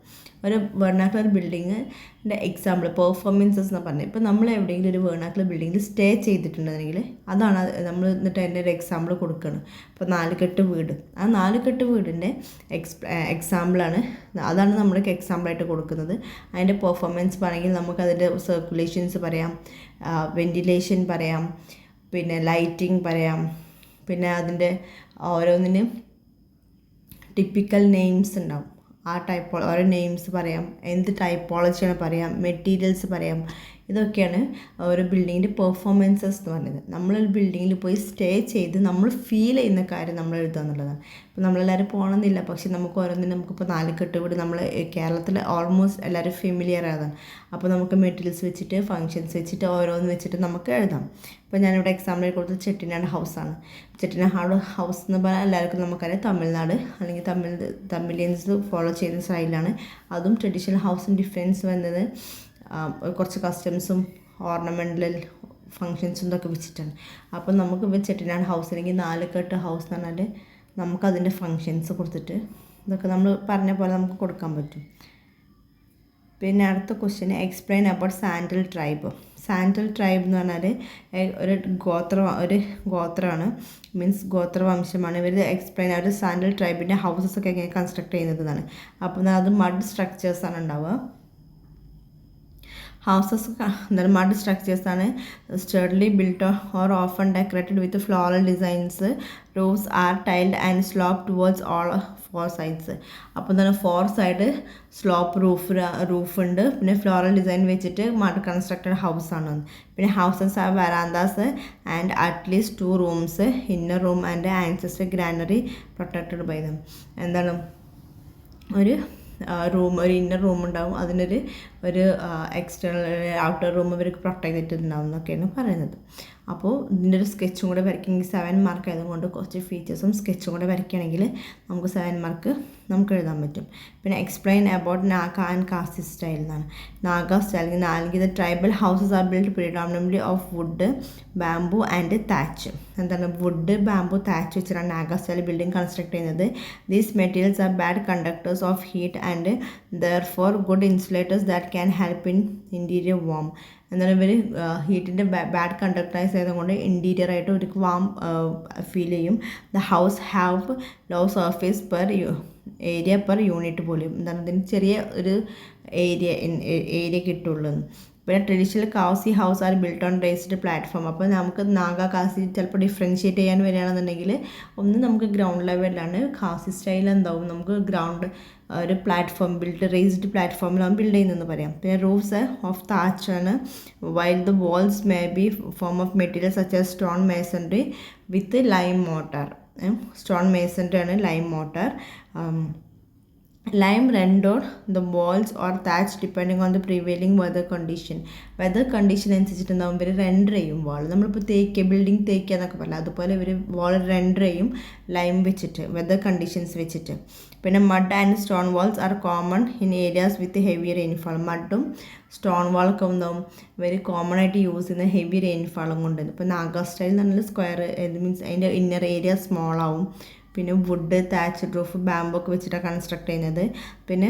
ഒരു വെർണാക്കുലർ ബിൽഡിങ്ങിൻ്റെ എക്സാമ്പിൾ പെർഫോമൻസസ് എന്ന് പറഞ്ഞത്. ഇപ്പോൾ നമ്മൾ എവിടെയെങ്കിലും ഒരു വെർണാക്കുലർ ബിൽഡിങ്ങിൽ സ്റ്റേ ചെയ്തിട്ടുണ്ടെങ്കിൽ അതാണ് നമ്മൾ എന്നിട്ട് അതിൻ്റെ ഒരു എക്സാമ്പിൾ കൊടുക്കുകയാണ്. ഇപ്പോൾ 4 കെട്ട് വീട്, ആ 4 കെട്ട് വീടിൻ്റെ എക്സാമ്പിളാണ്, അതാണ് നമ്മൾക്ക് എക്സാമ്പിളായിട്ട് കൊടുക്കുന്നത്. അതിൻ്റെ പെർഫോമൻസ് പറയുമെങ്കിൽ നമുക്കതിൻ്റെ സർക്കുലേഷൻസ് പറയാം, വെൻറ്റിലേഷൻ പറയാം, പിന്നെ ലൈറ്റിംഗ് പറയാം, പിന്നെ അതിൻ്റെ ഓരോന്നിനും ടിപ്പിക്കൽ നെയിംസ് ഉണ്ടാവും. ആ ഓരോ നെയിംസ് പറയാം, എന്ത് ടൈപ്പോളജിയാണ് പറയാം, മെറ്റീരിയൽസ് പറയാം. ഇതൊക്കെയാണ് ഒരു ബിൽഡിങ്ങിൻ്റെ പെർഫോമൻസസ് എന്ന് പറയുന്നത്. നമ്മളൊരു ബിൽഡിങ്ങിൽ പോയി സ്റ്റേ ചെയ്ത് നമ്മൾ ഫീൽ ചെയ്യുന്ന കാര്യം നമ്മൾ എഴുതുക എന്നുള്ളതാണ്. ഇപ്പോൾ നമ്മളെല്ലാവരും പോകണമെന്നില്ല, പക്ഷെ നമുക്ക് ഓരോന്നിനും നമുക്കിപ്പോൾ 4 കെട്ട് വീട് നമ്മൾ കേരളത്തിൽ ഓൾമോസ്റ്റ് എല്ലാവരും ഫെമിലിയർ ആയതാണ്. അപ്പോൾ നമുക്ക് മെറ്റീരിയൽസ് വെച്ചിട്ട് ഫങ്ഷൻസ് വെച്ചിട്ട് ഓരോന്ന് വെച്ചിട്ട് നമുക്ക് എഴുതാം. ഇപ്പോൾ ഞാനിവിടെ എക്സാമ്പിൾ കൊടുത്തത് ചെട്ടിനാട് ഹൗസാണ്. ചെട്ടിനാട് ഹൗസ് എന്ന് പറഞ്ഞാൽ എല്ലാവർക്കും നമുക്കറിയാം തമിഴ്നാട് അല്ലെങ്കിൽ തമിഴിയൻസ് ഫോളോ ചെയ്യുന്ന സ്റ്റൈലാണ്. അതും ട്രഡീഷണൽ ഹൗസും ഡിഫറൻസ് വന്നത് കുറച്ച് കസ്റ്റംസും ഓർണമെൻ്റൽ ഫങ്ഷൻസും ഇതൊക്കെ വെച്ചിട്ടാണ്. അപ്പം നമുക്ക് ഇപ്പോൾ ചെട്ടിനാട് ഹൗസ് അല്ലെങ്കിൽ 4 കെട്ട് ഹൗസ് എന്ന് പറഞ്ഞാൽ നമുക്കതിൻ്റെ ഫങ്ഷൻസ് കൊടുത്തിട്ട് ഇതൊക്കെ നമ്മൾ പറഞ്ഞ പോലെ നമുക്ക് കൊടുക്കാൻ പറ്റും. പിന്നെ അടുത്ത question explain about sandal tribe. Sandal tribe എന്ന് പറഞ്ഞാൽ ഒരു ഗോത്രമാണ്, മീൻസ് ഗോത്രവംശമാണ്. ഇവർ എക്സ്പ്ലെയിൻ ഒരു സാൻഡൽ ട്രൈബിൻ്റെ ഹൗസസ് ഒക്കെ എങ്ങനെ കൺസ്ട്രക്ട് ചെയ്യുന്നതാണ്. അപ്പോൾ അത് മഡ് സ്ട്രക്ചേഴ്സാണ് ഉണ്ടാവുക. ഹൗസസ് എന്താണ് മഡ് സ്ട്രക്ചേഴ്സാണ്, sturdily built or often decorated with floral designs. Roofs are tiled and slope towards all 4 sides. അപ്പോൾ എന്താണ് 4 സൈഡ് സ്ലോപ്പ് റൂഫുണ്ട്. പിന്നെ ഫ്ലോറൽ ഡിസൈൻ വെച്ചിട്ട് മഡ് കൺസ്ട്രക്റ്റഡ് ഹൗസാണ്. പിന്നെ houses are verandas and at least 2 rooms, inner room and ancestor granary protected by them. എന്താണ് ഒരു inner room ഉണ്ടാവും, അതിനൊരു എക്സ്റ്റേണൽ ഔട്ടർ റൂം ഇവർക്ക് പ്രൊട്ടക്ട് ചെയ്തിട്ടുണ്ടാവും എന്നൊക്കെയാണ് പറയുന്നത്. അപ്പോൾ ഇതിൻ്റെ ഒരു സ്കെച്ചും കൂടെ വരയ്ക്കുകയെങ്കിൽ 7 മാർക്ക് ആയതുകൊണ്ട് കുറച്ച് ഫീച്ചേഴ്സും സ്കെച്ചും കൂടെ വരയ്ക്കുകയാണെങ്കിൽ നമുക്ക് 7 മാർക്ക് നമുക്ക് എഴുതാൻ പറ്റും. പിന്നെ explain about Naga and Khasi style എന്നാണ്. നാഗ സ്റ്റൈൽ അല്ലെങ്കിൽ the tribal houses are build predominantly of wood, bamboo and thatch. എന്താണ് വുഡ്, ബാംബു, താച്ച് വെച്ചിട്ടാണ് നാഗ സ്റ്റൈൽ ബിൽഡിംഗ് കൺസ്ട്രക്ട് ചെയ്യുന്നത്. These materials are bad conductors of heat and therefore good insulators that can help in interior warm. എന്നാലും ഇവർ ഹീറ്റിൻ്റെ bad conductors ആയതുകൊണ്ട് ഇൻറ്റീരിയറായിട്ട് ഒരു warm feel ചെയ്യും. The house have low surface area per unit പോലും. എന്താണ് ഇതിന് ചെറിയ ഒരു ഏരിയ കിട്ടുള്ളൂ. പിന്നെ traditional Khasi house are built on raised platform. അപ്പോൾ നമുക്ക് നാഗ കാസി ചിലപ്പോൾ ഡിഫറൻഷ്യേറ്റ് ചെയ്യാൻ വരികയാണെന്നുണ്ടെങ്കിൽ ഒന്ന് നമുക്ക് ഗ്രൗണ്ട് ലെവലിലാണ്, കാസി സ്റ്റൈൽ എന്താവും നമുക്ക് ഗ്രൗണ്ട് ഒരു പ്ലാറ്റ്ഫോം റേസ്ഡ് പ്ലാറ്റ്ഫോമിലാണ് ബിൽഡ് ചെയ്യുന്നതെന്ന് പറയാം. പിന്നെ റൂഫ്സ് ഓഫ് താച്ചാണ്. While the walls may be form of material such as stone masonry with lime mortar. Stone masonry ആണ് lime mortar. Lime rendered the walls or thatch depending on the prevailing weather condition. Weather condition അനുസരിച്ചിട്ടുണ്ടാകും ഇവർ render ചെയ്യും വാൾ. നമ്മളിപ്പോൾ building തേക്കുക എന്നൊക്കെ പറയില്ല, അതുപോലെ ഇവർ വാൾ റെൻഡർ ചെയ്യും ലൈം വെച്ചിട്ട്, വെതർ കണ്ടീഷൻസ് വെച്ചിട്ട്. പിന്നെ mud and stone walls are common in areas with heavy rainfall. മഡും സ്റ്റോൺ വാളൊക്കെ ഉണ്ടാവും ഇവർ കോമൺ ആയിട്ട് യൂസ് ചെയ്യുന്ന ഹെവി റെയിൻഫാളും കൊണ്ട്. ഇപ്പോൾ നാഗ സ്റ്റൈൽ എന്ന് പറഞ്ഞാൽ സ്ക്വയർ മീൻസ് അതിൻ്റെ ഇന്നർ ഏരിയ സ്മോൾ ആവും. പിന്നെ വുഡ്, താച്ച് റൂഫ്, ബാമ്പോ ഒക്കെ വെച്ചിട്ടാണ് കൺസ്ട്രക്ട് ചെയ്യുന്നത്. പിന്നെ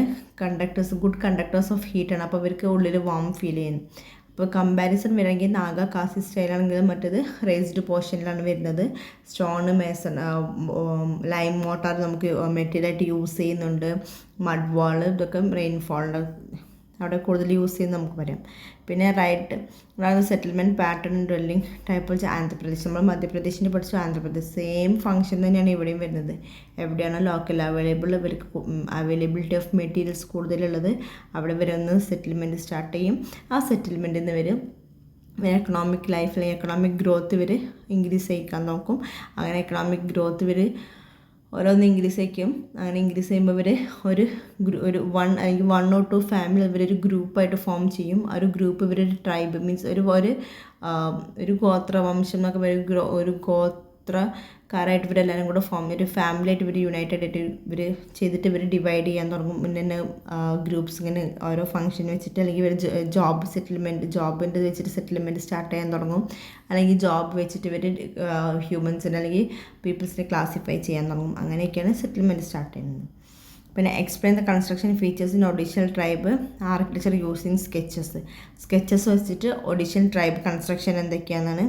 ഗുഡ് കണ്ടക്ടേഴ്സ് ഓഫ് ഹീറ്റാണ്, അപ്പോൾ ഇവർക്ക് ഉള്ളിൽ വാം ഫീൽ ചെയ്യുന്നു. അപ്പോൾ കമ്പാരിസൺ വരണമെങ്കിൽ നാഗ കാസി സ്റ്റൈലാണെങ്കിൽ മറ്റേത് റേസ്ഡ് പോർഷനിലാണ് വരുന്നത്. സ്റ്റോൺ മേസൺ ലൈം മോട്ടാർ നമുക്ക് മെറ്റീരിയലായിട്ട് യൂസ് ചെയ്യുന്നുണ്ട്. മഡ് വാൾ ഇതൊക്കെ റെയിൻഫോളിൻ്റെ അവിടെ കൂടുതൽ യൂസ് ചെയ്യുന്നത് നമുക്ക് പറയാം. പിന്നെ right settlement pattern dwelling type വെച്ച് ആന്ധ്രാപ്രദേശ്. നമ്മൾ മധ്യപ്രദേശിനെ പഠിച്ചു, ആന്ധ്രാപ്രദേശ് സെയിം ഫംഗ്ഷൻ തന്നെയാണ് ഇവിടെയും വരുന്നത്. എവിടെയാണോ ലോക്കൽ ഇവർക്ക് അവൈലബിലിറ്റി ഓഫ് മെറ്റീരിയൽസ് കൂടുതലുള്ളത് അവിടെ ഇവർ ഒന്ന് സെറ്റിൽമെൻറ്റ് സ്റ്റാർട്ട് ചെയ്യും. ആ സെറ്റിൽമെൻറ്റിൽ നിന്ന് ഇവർ എക്കണോമിക് ലൈഫ് അല്ലെങ്കിൽ എക്കണോമിക് ഗ്രോത്ത് ഇവർ ഇൻക്രീസ് ചെയ്യിക്കാൻ നോക്കും. അങ്ങനെ എക്കണോമിക് ഗ്രോത്ത് ഇവർ ഓരോന്ന് ഇൻക്രീസ് ആയിരിക്കും. അങ്ങനെ ഇൻക്രീസ് ചെയ്യുമ്പോൾ ഇവർ ഒരു 1 അല്ലെങ്കിൽ 1 or 2 ഫാമിലി ഇവരൊരു ഗ്രൂപ്പായിട്ട് ഫോം ചെയ്യും. ആ ഒരു ഗ്രൂപ്പ് ഇവരൊരു ട്രൈബ് മീൻസ് ഒരു ഗോത്രവംശം എന്നൊക്കെ പറയും. ഒരു ഗോത്രക്കാരായിട്ട് ഇവരെല്ലാവരും കൂടെ ഫോം ഒരു ഫാമിലി ആയിട്ട് ഇവർ യുണൈറ്റഡ് ആയിട്ട് ഇവർ ചെയ്തിട്ട് ഇവർ ഡിവൈഡ് ചെയ്യാൻ തുടങ്ങും. പിന്നെ ഗ്രൂപ്പ്സ് ഇങ്ങനെ ഓരോ ഫംഗ്ഷൻ വെച്ചിട്ട് അല്ലെങ്കിൽ ഇവർ ജോബിൻ്റെ വെച്ചിട്ട് സെറ്റിൽമെൻറ്റ് സ്റ്റാർട്ട് ചെയ്യാൻ തുടങ്ങും. അല്ലെങ്കിൽ ജോബ് വെച്ചിട്ട് ഇവർ ഹ്യൂമൻസിനെ അല്ലെങ്കിൽ പീപ്പിൾസിനെ ക്ലാസിഫൈ ചെയ്യാൻ തുടങ്ങും. അങ്ങനെയൊക്കെയാണ് സെറ്റിൽമെൻറ്റ് സ്റ്റാർട്ട് ചെയ്യുന്നത്. പിന്നെ explain the construction features in Odishan tribe architecture using sketches വെച്ചിട്ട് ഒഡീഷണൽ ട്രൈബ് കൺസ്ട്രക്ഷൻ എന്തൊക്കെയാണെന്നാണ്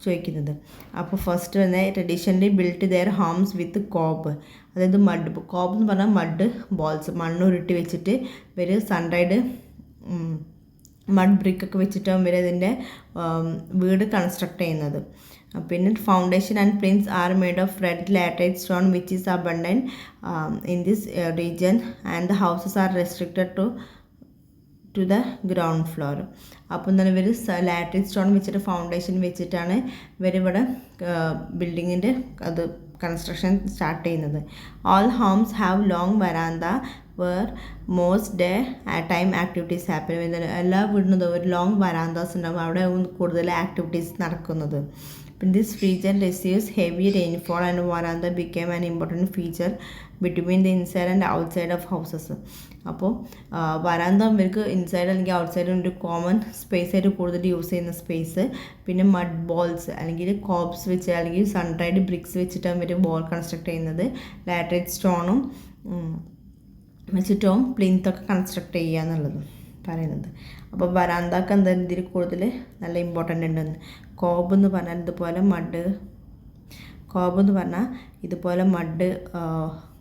ചോദിക്കുന്നത്. അപ്പോൾ ഫസ്റ്റ് വന്ന് traditionally built their homes with cob, അതായത് കോബ് എന്ന് പറഞ്ഞാൽ മഡ് ബോൾസ്, മണ്ണ് ഉരുട്ടി വെച്ചിട്ട് ഇവർ സൺഡ്രൈഡ് മഡ് ബ്രിക്കൊക്കെ വെച്ചിട്ടാണ് ഇവർ ഇതിൻ്റെ വീട് കൺസ്ട്രക്ട് ചെയ്യുന്നത്. പിന്നെ foundation and plinths are made of red laterite stone which is abundant in this region and the houses are restricted to the ground floor. അപ്പോൾ എന്താണ് ഇവർ ലാറ്ററൈറ്റ് സ്റ്റോൺ വെച്ചിട്ട് ഫൗണ്ടേഷൻ വെച്ചിട്ടാണ് ഇവരിവിടെ ബിൽഡിങ്ങിൻ്റെ കൺസ്ട്രക്ഷൻ സ്റ്റാർട്ട് ചെയ്യുന്നത്. All homes have long veranda where most day time activities happen. എല്ലാ വീടിനും ഒരു ലോങ് വരാന്താസ് ഉണ്ടാകും, അവിടെ കൂടുതൽ ആക്ടിവിറ്റീസ് നടക്കുന്നത്. This region receives heavy rainfall and veranda became an important feature between the inside and outside of houses. അപ്പോൾ വരാന്ത ഇവർക്ക് inside അല്ലെങ്കിൽ ഔട്ട്സൈഡ് ഒരു കോമൺ സ്പേസ് ആയിട്ട് കൂടുതൽ യൂസ് ചെയ്യുന്ന സ്പേസ്. പിന്നെ മഡ് ബോൾസ് അല്ലെങ്കിൽ കോബ്സ് വെച്ച് അല്ലെങ്കിൽ സൺഡ്രൈഡ് ബ്രിക്സ് വെച്ചിട്ടാണ് ഇവർ ബോൾ കൺസ്ട്രക്ട് ചെയ്യുന്നത്. ലാറ്ററൈറ്റ് സ്റ്റോണും വെച്ചിട്ടും പ്ലിൻത്തൊക്കെ കൺസ്ട്രക്ട് ചെയ്യുക എന്നുള്ളത് പറയുന്നത്. അപ്പോൾ വരാന്താക്ക് എന്താ ഇതിൽ കൂടുതൽ നല്ല ഇമ്പോർട്ടൻ്റ് ഉണ്ടെന്ന്. കോബ് എന്ന് പറഞ്ഞാൽ ഇതുപോലെ മഡ്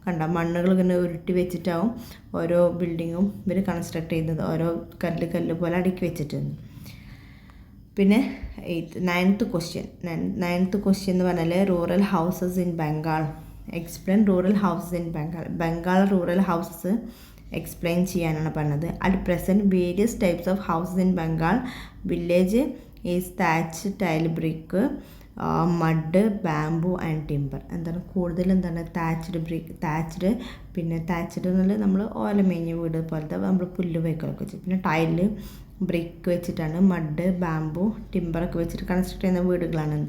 കണ്ട മണ്ണുകൾ ഇങ്ങനെ ഉരുട്ടി വെച്ചിട്ടാവും ഓരോ ബിൽഡിങ്ങും ഇവർ കൺസ്ട്രക്ട് ചെയ്യുന്നത്, ഓരോ കല്ല് പോലെ അടുക്കി വെച്ചിട്ടുണ്ട്. പിന്നെ നയൻത്ത് ക്വസ്റ്റ്യൻ എന്ന് പറഞ്ഞാൽ rural houses in Bengal. Explain rural houses in Bengal rural houses explain ചെയ്യാനാണ് പറഞ്ഞത്. At present various types of houses in Bengal village is thatch, tile, brick, mud, bamboo and timber. Thatched എന്നുള്ള നമ്മൾ ഓലമേഞ്ഞ വീട് പോലത്തെ നമ്മൾ പുല്ല് വയ്ക്കലൊക്കെ വെച്ച്. പിന്നെ ടൈല്, ബ്രിക്ക് വെച്ചിട്ടാണ്, മഡ്, ബാംബു, ടിമ്പറൊക്കെ വെച്ചിട്ട് കൺസ്ട്രക്ട് ചെയ്യുന്ന വീടുകളാണ്.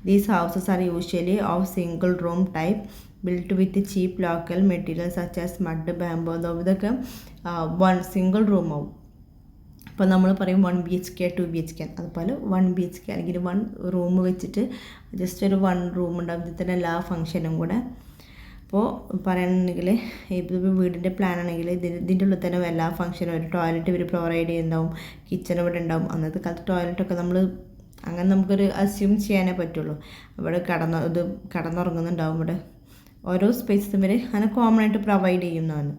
These houses are usually of single room type built with cheap local material such as mud, bamboo. ഇതൊക്കെ സിംഗിൾ റൂമാവും. അപ്പോൾ നമ്മൾ പറയും 1 BHK 2 BHK, അതുപോലെ 1 BHK അല്ലെങ്കിൽ 1 റൂം വെച്ചിട്ട് ജസ്റ്റ് ഒരു 1 റൂം ഉണ്ടാവും. ഇതിൽ തന്നെ എല്ലാ ഫങ്ഷനും കൂടെ. അപ്പോൾ പറയുകയാണെങ്കിൽ ഇപ്പോൾ വീടിൻ്റെ പ്ലാൻ ആണെങ്കിൽ ഇതിൻ്റെ ഉള്ളിൽ തന്നെ എല്ലാ ഫങ്ഷനും ഒരു ടോയ്ലറ്റ് ഇവർ പ്രൊവൈഡ് ചെയ്യുന്നുണ്ടാവും, കിച്ചൺ ഇവിടെ ഉണ്ടാവും. അന്നത്തെ കാലത്ത് ടോയ്ലറ്റൊക്കെ നമ്മൾ അങ്ങനെ നമുക്കൊരു അസ്യൂം ചെയ്യാനേ പറ്റുള്ളൂ. ഇവിടെ കടന്നുറങ്ങുന്നുണ്ടാവും. ഇവിടെ ഓരോ സ്പേസും ഇവർ അങ്ങനെ കോമൺ ആയിട്ട് പ്രൊവൈഡ് ചെയ്യുന്നതാണ്.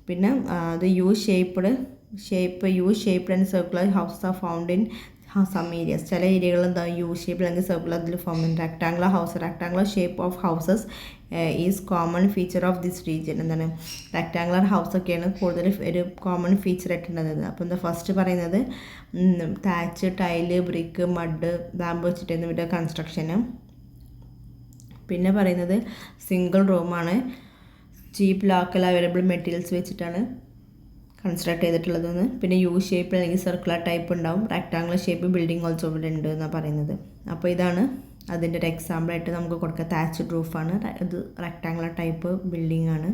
പിന്നെ അത് U shaped and circular houses are found in some areas. ചില ഏരിയകൾ എന്താ യു ഷേപ്പ് അല്ലെങ്കിൽ സർക്കുലർ അതിൽ ഫോം ചെയ്യുന്നത്. Rectangular shape of houses is common feature of this region. എന്താണ് റെക്ടാങ്കുലർ ഹൗസൊക്കെയാണ് കൂടുതൽ ഒരു കോമൺ ഫീച്ചർ ആയിട്ടുണ്ടാകുന്നത്. അപ്പോൾ എന്താ ഫസ്റ്റ് പറയുന്നത് thatch, tile, brick, mud, bamboo വെച്ചിട്ടായിരുന്നു ഇവരുടെ കൺസ്ട്രക്ഷന്. പിന്നെ പറയുന്നത് സിംഗിൾ റൂമാണ്, ചീപ്പ് ലോക്കൽ അവൈലബിൾ മെറ്റീരിയൽസ് വെച്ചിട്ടാണ് കൺസ്ട്രക്ട് ചെയ്തിട്ടുള്ളതെന്ന്. പിന്നെ യു ഷേപ്പ് അല്ലെങ്കിൽ സർക്കുലർ ടൈപ്പ് ഉണ്ടാവും, റെക്ടാങ്കുലർ ഷേപ്പ് ബിൽഡിംഗ് ഓൾസോ ഇവിടെ ഉണ്ട് എന്നാണ് പറയുന്നത്. അപ്പോൾ ഇതാണ് അതിൻ്റെ ഒരു എക്സാമ്പിളായിട്ട് നമുക്ക് കൊടുക്കുക. താച്ച്ഡ് റൂഫാണ്, ഇത് റെക്ടാങ്കുലർ ടൈപ്പ് ബിൽഡിംഗ് ആണ്.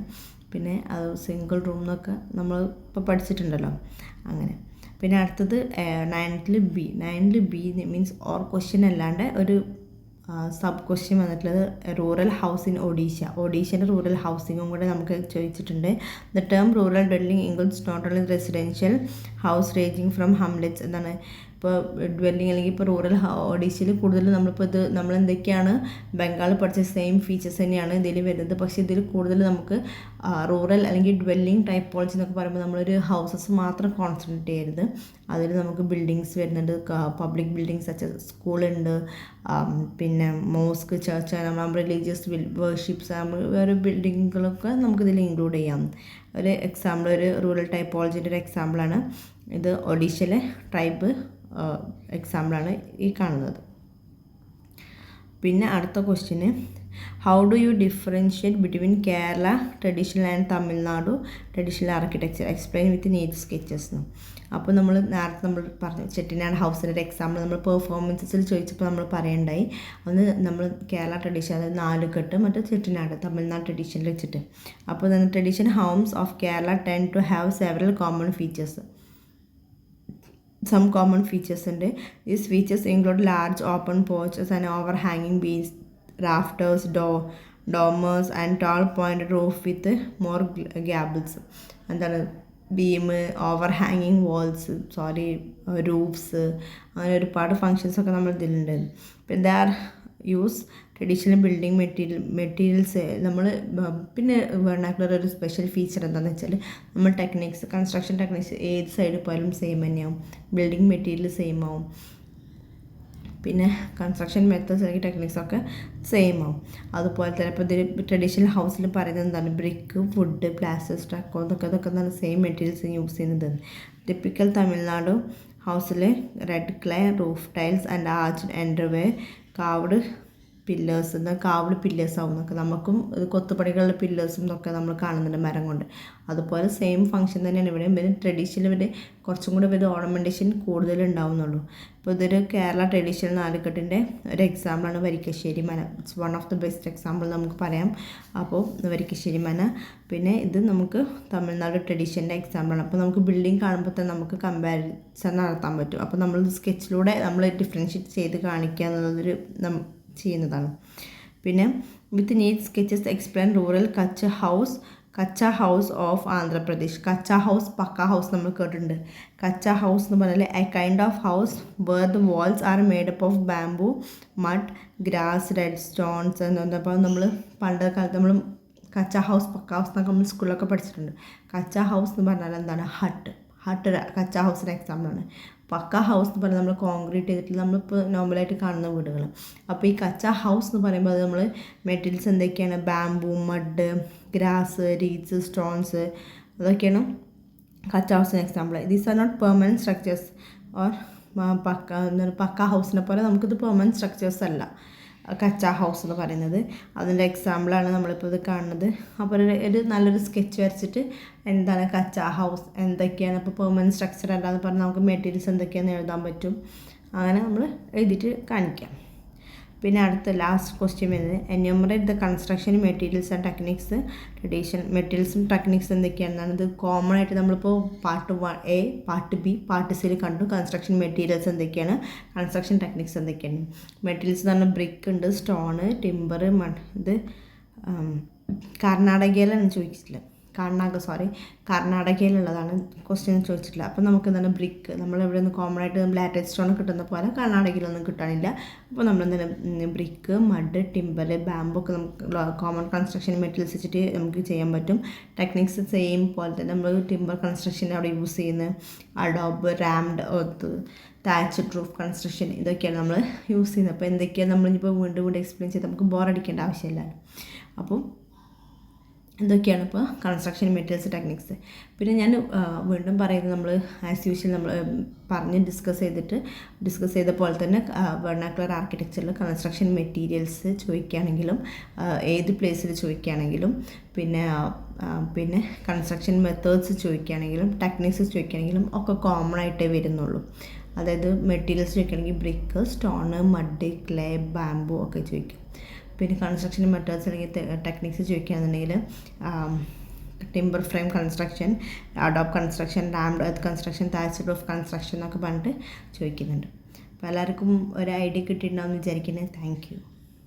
പിന്നെ അത് സിംഗിൾ റൂം എന്നൊക്കെ നമ്മൾ ഇപ്പോൾ പഠിച്ചിട്ടുണ്ടല്ലോ അങ്ങനെ. പിന്നെ അടുത്തത് 9th B means or question അല്ലാണ്ട് ഒരു സബ് ക്വസ്റ്റ്യൻ വന്നിട്ടുള്ളത് റൂറൽ ഹൗസ് ഇൻ ഒഡീഷയുടെ റൂറൽ ഹൗസിങ്ങും കൂടെ നമുക്ക് ചോദിച്ചിട്ടുണ്ട്. The term rural dwelling includes not only residential house ranging from hamlets. എന്താണ് ഇപ്പോൾ ഡ്വെല്ലിംഗ് അല്ലെങ്കിൽ ഇപ്പോൾ റൂറൽ ഒഡീഷയിൽ കൂടുതൽ നമ്മൾ എന്തൊക്കെയാണ് ബംഗാൾ പഠിച്ച സെയിം ഫീച്ചേഴ്സ് തന്നെയാണ് ഇതിൽ വരുന്നത്. പക്ഷേ ഇതിൽ കൂടുതൽ നമുക്ക് റൂറൽ അല്ലെങ്കിൽ ഡ്വെല്ലിംഗ് ടൈപ്പോളജി എന്നൊക്കെ പറയുമ്പോൾ നമ്മളൊരു ഹൗസസ് മാത്രം കോൺസെൻട്രേറ്റ് ചെയ്യരുത്. അതിൽ നമുക്ക് ബിൽഡിങ്സ് വരുന്നുണ്ട്, പബ്ലിക് ബിൽഡിങ്സ് സച്ച് സ്കൂളുണ്ട്, പിന്നെ മോസ്ക്, ചർച്ച്, നമ്മൾ റിലീജിയസ് വേർഷിപ്സ് വേറെ ബിൽഡിങ്ങുകളൊക്കെ നമുക്കിതിൽ ഇൻക്ലൂഡ് ചെയ്യാം. ഒരു എക്സാമ്പിൾ ഒരു റൂറൽ ടൈപ്പോളജിൻ്റെ ഒരു എക്സാമ്പിളാണ് ഇത്. ഒഡീഷയിലെ ട്രൈബ് എക്സാമ്പിളാണ് ഈ കാണുന്നത്. പിന്നെ അടുത്ത ക്വസ്റ്റ്യന് how do you differentiate between Kerala traditional and Tamil Nadu traditional architecture explain with neat sketches. അപ്പോൾ നമ്മൾ നേരത്തെ നമ്മൾ പറഞ്ഞു ചെട്ടിനാട് ഹൗസിൻ്റെ ഒരു എക്സാമ്പിൾ നമ്മൾ പെർഫോമൻസസിൽ ചോദിച്ചപ്പോൾ നമ്മൾ പറയണ്ടായി. അന്ന് നമ്മൾ കേരള ട്രഡീഷൻ അതായത് നാലുകെട്ട് മറ്റേ ചെട്ടിനാട് തമിഴ്നാട് ട്രഡീഷനിൽ വെച്ചിട്ട്. അപ്പോൾ tradition homes of Kerala tend to have several common features. Some common features ഉണ്ട്. These features include large open porches and overhanging beams, rafters, dormers and tall pointed roof with more gables. എന്താണ് beam, ഓവർഹാങ്ങിങ് walls, roofs, അങ്ങനെ ഒരുപാട് ഫങ്ഷൻസൊക്കെ നമ്മൾ ഇതിലുണ്ട്. പിന്നെ they are use traditional building materials. നമ്മൾ പിന്നെ vernacular ഒരു സ്പെഷ്യൽ ഫീച്ചർ എന്താണെന്ന് വെച്ചാൽ നമ്മൾ കൺസ്ട്രക്ഷൻ ടെക്നിക്സ് ഏത് സൈഡിൽ പോയാലും സെയിം തന്നെയാവും. ബിൽഡിംഗ് മെറ്റീരിയൽ സെയിം ആവും, പിന്നെ കൺസ്ട്രക്ഷൻ മെത്തേഡ്സ് അല്ലെങ്കിൽ ടെക്നിക്സൊക്കെ സെയിം ആവും. അതുപോലെ തന്നെ ഇപ്പോൾ ഇതിൽ ട്രഡീഷണൽ ഹൗസിൽ പറയുന്നത് എന്താണ്, ബ്രിക്ക്, വുഡ്, പ്ലാസ്റ്റർ, സ്റ്റക്കോ, ഇതൊക്കെ എന്താണ് സെയിം മെറ്റീരിയൽസ് യൂസ് ചെയ്യുന്നത്. ടിപ്പിക്കൽ തമിഴ്നാട് ഹൗസിൽ red clay roof tiles and arched entryway, carved pillars, carved pillars ആവുന്നൊക്കെ നമുക്കും കൊത്തുപണികളുടെ പില്ലേഴ്സും ഇതൊക്കെ നമ്മൾ കാണുന്നുണ്ട് മരം കൊണ്ട്. അതുപോലെ സെയിം ഫംഗ്ഷൻ തന്നെയാണ് ഇവിടെ. പിന്നെ ട്രഡീഷണൽ ഇവിടെ കുറച്ചും കൂടി ഇത് ഓർണമെൻറ്റേഷൻ കൂടുതൽ ഉണ്ടാവുന്നുള്ളൂ. ഇപ്പോൾ ഇതൊരു കേരള ട്രഡീഷണൽ നാലുകെട്ടിൻ്റെ ഒരു എക്സാമ്പിളാണ് Varikkasseri Mana. It's one of the best example നമുക്ക് പറയാം. അപ്പോൾ വരിക്കശ്ശേരി മന. പിന്നെ ഇത് നമുക്ക് തമിഴ്നാട് ട്രഡീഷൻ്റെ എക്സാമ്പിളാണ്. അപ്പോൾ നമുക്ക് ബിൽഡിംഗ് കാണുമ്പോൾ തന്നെ നമുക്ക് കമ്പാരിസൺ നടത്താൻ പറ്റും. അപ്പോൾ നമ്മൾ സ്കെച്ചിലൂടെ നമ്മൾ ഡിഫറൻഷ്യേറ്റ് ചെയ്ത് കാണിക്കുക എന്നുള്ളതൊരു ചെയ്യുന്നതാണ്. പിന്നെ വിത്ത് നീറ്റ് സ്കെച്ചസ് എക്സ്പ്ലെയിൻ റൂറൽ കച്ച ഹൗസ് ഓഫ് ആന്ധ്രാപ്രദേശ്. കച്ച ഹൗസ്, പക്ക ഹൗസ് നമ്മൾ കേട്ടിട്ടുണ്ട്. കച്ച ഹൗസ് എന്ന് പറഞ്ഞാൽ a kind of house where the walls are made up of bamboo, mud, grass, red stones എന്ന്. അപ്പോൾ നമ്മൾ പണ്ടത്തെ കാലത്ത് നമ്മൾ കച്ച ഹൗസ്, പക്ക ഹൗസ് എന്നൊക്കെ നമ്മൾ സ്കൂളിലൊക്കെ പഠിച്ചിട്ടുണ്ട്. കച്ച ഹൗസ് എന്ന് പറഞ്ഞാൽ എന്താണ്, ഹട്ട് കച്ച ഹൗസിൻ്റെ എക്സാമ്പിളാണ്. പക്ക ഹൗസ് എന്ന് പറഞ്ഞാൽ നമ്മൾ കോൺക്രീറ്റ് ചെയ്തിട്ടുള്ള നമ്മളിപ്പോൾ നോർമലായിട്ട് കാണുന്ന വീടുകൾ. അപ്പോൾ ഈ കച്ച ഹൗസ് എന്ന് പറയുമ്പോൾ അത് നമ്മൾ മെറ്റീരിയൽസ് എന്തൊക്കെയാണ്, bamboo, mud, grass, reeds, stones, അതൊക്കെയാണ് കച്ച ഹൗസിന് example. These are not permanent structures or pucca ഹൗസിനെ പോലെ നമുക്കിത് പെർമനൻറ്റ് സ്ട്രക്ചേഴ്സ് അല്ല കച്ച ഹൗസ് എന്ന് പറയുന്നത്. അതിൻ്റെ എക്സാമ്പിളാണ് നമ്മളിപ്പോൾ ഇത് കാണുന്നത്. അപ്പോൾ ഒരു നല്ലൊരു സ്കെച്ച് വരച്ചിട്ട് എന്താണ് കച്ച ഹൗസ്, എന്തൊക്കെയാണ് ഇപ്പോൾ പെർമനൻറ്റ് സ്ട്രക്ചർ അല്ലാന്ന് പറഞ്ഞാൽ നമുക്ക് മെറ്റീരിയൽസ് എന്തൊക്കെയാണെന്ന് എഴുതാൻ പറ്റും. അങ്ങനെ നമ്മൾ എഴുതിയിട്ട് കാണിക്കാം. പിന്നെ അടുത്ത ലാസ്റ്റ് ക്വസ്റ്റ്യൻ വരുന്നത് enumerate the construction materials and techniques. Traditional മെറ്റീരിയൽസും ടെക്നിക്സ് എന്തൊക്കെയാണെന്നാണ്. ഇത് കോമൺ ആയിട്ട് നമ്മളിപ്പോൾ part 1A, part B, part Cയിൽ കണ്ടു. കൺസ്ട്രക്ഷൻ മെറ്റീരിയൽസ് എന്തൊക്കെയാണ്, കൺസ്ട്രക്ഷൻ ടെക്നിക്സ് എന്തൊക്കെയാണ്. മെറ്റീരിയൽസ് എന്ന് പറഞ്ഞാൽ ബ്രിക്ക് ഉണ്ട്, സ്റ്റോണ്, ടിമ്പർ, ഇത് കർണാടകയിലാണ് ചോദിച്ചിട്ടില്ല, കർണാടകയിലുള്ളതാണ് ക്വസ്റ്റ്യൻ ചോദിച്ചിട്ടില്ല. അപ്പോൾ നമുക്ക് എന്താണ് ബ്രിക്ക്, നമ്മളിവിടെ നിന്ന് കോമൺ ആയിട്ട് ലാറ്ററൈറ്റ് സ്റ്റോൺ കിട്ടുന്ന പോലെ കർണാടകയിലൊന്നും കിട്ടാനില്ല. അപ്പോൾ നമ്മളെന്താണ് ബ്രിക്ക്, മഡ്, ടിമ്പർ, ബാമ്പു ഒക്കെ നമുക്ക് കോമൺ കൺസ്ട്രക്ഷൻ മെറ്റീരിയൽസ് വെച്ചിട്ട് നമുക്ക് ചെയ്യാൻ പറ്റും. ടെക്നിക്സ് സെയിം പോലെ തന്നെ നമ്മൾ ടിമ്പർ കൺസ്ട്രക്ഷൻ അവിടെ യൂസ് ചെയ്യുന്നത് adobe, rammed earth, thatched roof construction, ഇതൊക്കെയാണ് നമ്മൾ യൂസ് ചെയ്യുന്നത്. അപ്പോൾ എന്തൊക്കെയാണ് നമ്മളിപ്പോൾ വീണ്ടും എക്സ്പ്ലെയിൻ ചെയ്ത് നമുക്ക് ബോറടിക്കേണ്ട ആവശ്യമില്ല. അപ്പോൾ ഇതൊക്കെയാണ് ഇപ്പോൾ കൺസ്ട്രക്ഷൻ മെറ്റീരിയൽസ് ടെക്നിക്സ്. പിന്നെ ഞാൻ വീണ്ടും പറയുന്നത് നമ്മൾ ആസ് യൂഷ്വൽ നമ്മൾ പറഞ്ഞ് ഡിസ്കസ് ചെയ്ത പോലെ തന്നെ വെർണാക്കുലർ ആർക്കിടെക്ചറിൽ കൺസ്ട്രക്ഷൻ മെറ്റീരിയൽസ് ചോദിക്കുകയാണെങ്കിലും ഏത് പ്ലേസിൽ ചോദിക്കുകയാണെങ്കിലും പിന്നെ കൺസ്ട്രക്ഷൻ മെത്തേഡ്സ് ചോദിക്കുകയാണെങ്കിലും ടെക്നിക്സ് ചോദിക്കുകയാണെങ്കിലും ഒക്കെ കോമൺ ആയിട്ടേ വരുന്നുള്ളൂ. അതായത് മെറ്റീരിയൽസ് ചോദിക്കുകയാണെങ്കിൽ brick, stone, mud, clay, bamboo ഒക്കെ ചോദിക്കും. പിന്നെ കൺസ്ട്രക്ഷൻ മെത്തേഡ്സ് അല്ലെങ്കിൽ ടെക്നിക്സ് ചോദിക്കുകയാണെന്നുണ്ടെങ്കിൽ timber frame construction, adobe construction, rammed earth construction, thatched roof construction എന്നൊക്കെ പറഞ്ഞിട്ട് ചോദിക്കുന്നുണ്ട്. അപ്പോൾ എല്ലാവർക്കും ഒരു ഐഡിയ കിട്ടിയിട്ടുണ്ടാവുമെന്ന് വിചാരിക്കുന്നത്. Thank U.